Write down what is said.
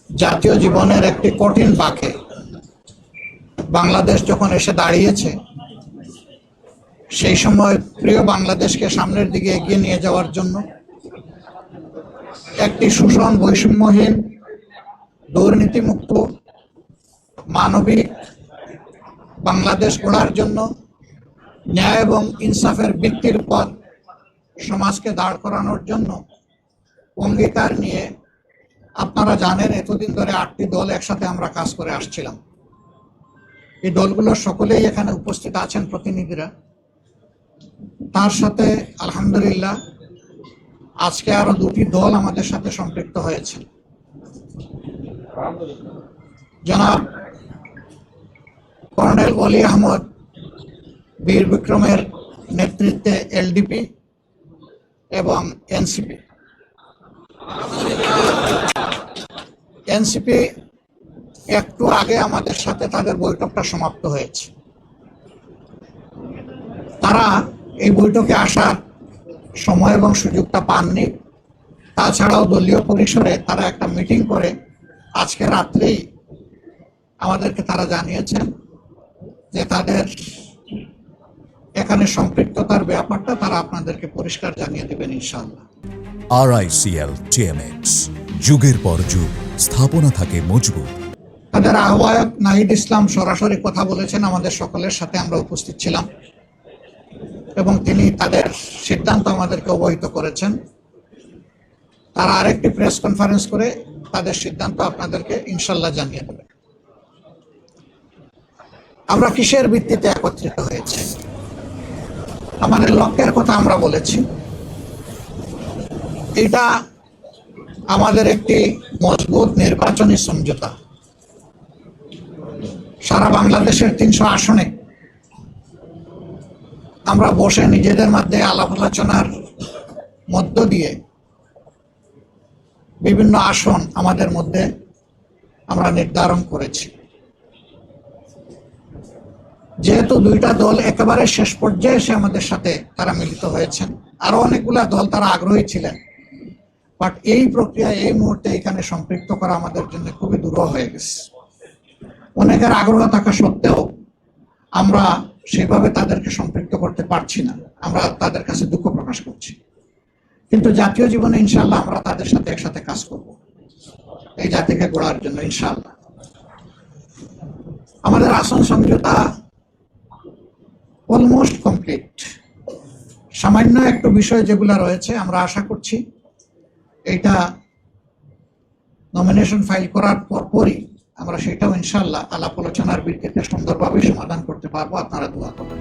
জাতীয় জীবনের একটি কঠিন বাঁকে বাংলাদেশ যখন এসে দাঁড়িয়েছে, সেই সময় প্রিয় বাংলাদেশকে সামনের দিকে এগিয়ে নিয়ে যাওয়ার জন্য একটি শোষণ বৈষম্যহীন, দুর্নীতিমুক্ত, মানবিক বাংলাদেশ গড়ার জন্য ন্যায় এবং ইনসাফের ভিত্তির উপর সমাজকে দাঁড় করানোর জন্য অঙ্গীকার নিয়ে আপনারা জানেন এতদিন ধরে 8টি দল একসাথে আমরা কাজ করে আসছিলাম। এই দলগুলোর সকলেই এখানে উপস্থিত আছেন প্রতিনিধিরা। তার সাথে আলহামদুলিল্লাহ আজকে আরো 2টি দল আমাদের সাথে সম্পৃক্ত হয়েছে। জনাব কর্নেল ওলি আহমদ বীর বিক্রমের নেতৃত্বে এলডিপি এবং এনসিপি একটু আগে আমাদের সাথে তাদের বৈঠকটা সমাপ্ত হয়েছে। তারা এই বৈঠকে আসার সময় এবং সুযোগটা পাননি। তাছাড়াও দলীয় পরিসরে তারা একটা মিটিং করে আজকে রাত্রেই আমাদেরকে তারা জানিয়েছেন যে তাদের এখানে সম্পৃক্ততার ব্যাপারটা তারা আপনাদেরকে পরিষ্কার জানিয়ে দেবেন ইনশাআল্লাহ। RICL TMX, যুগের পর যুগ স্থাপনা থাকে মজবুত। তাদের আহ্বায়ক নাহিদ ইসলাম সরাসরি কথা বলেছেন, আমাদের সকলের সাথে আমরা উপস্থিত ছিলাম এবং তিনি তাদের সিদ্ধান্ত আমাদেরকে অবহিত করেছেন। তারা আরেকটি প্রেস কনফারেন্স করে তাদের সিদ্ধান্ত আপনাদেরকে ইনশাল্লাহ জানিয়ে দেবে। আমরা কিসের ভিত্তিতে একত্রিত হয়েছে, আমাদের লক্ষ্যের কথা আমরা বলেছি। এটা আমাদের একটি মজবুত নির্বাচনী সমঝোতা। সারা বাংলাদেশের 300 আসনে আমরা বসে নিজেদের মধ্যে আলাপ আলোচনার মধ্য দিয়ে বিভিন্ন আসন আমাদের মধ্যে আমরা নির্ধারণ করেছি। যেহেতু 2টা দল একেবারে শেষ পর্যায়ে এসে আমাদের সাথে তারা মিলিত হয়েছেন, আরো অনেকগুলা দল তারা আগ্রহী ছিলেন, বাট এই প্রক্রিয়া এই মুহূর্তে এখানে সম্পৃক্ত করা আমাদের জন্য খুবই দুরূহ হয়ে গেছে। অনেকের আগ্রহ থাকা সত্ত্বেও আমরা সেভাবে তাদেরকে সম্পৃক্ত করতে পারছি না। আমরা তাদের কাছে দুঃখ প্রকাশ করছি, কিন্তু জাতীয় জীবনে ইনশাআল্লাহ আমরা তাদের সাথে একসাথে কাজ করব এই জাতিকে গড়ার জন্য ইনশাআল্লাহ। আমাদের আসন সমঝোতা অলমোস্ট কমপ্লিট। সামান্য একটু বিষয় যেগুলো রয়েছে আমরা আশা করছি এটা নমিনেশন ফাইল করার পরই আমরা সেটাও ইনশাআল্লাহ আলাপ আলোচনার ভিত্তিতে সুন্দরভাবে সমাধান করতে পারবো। আপনারা দোয়া করবেন।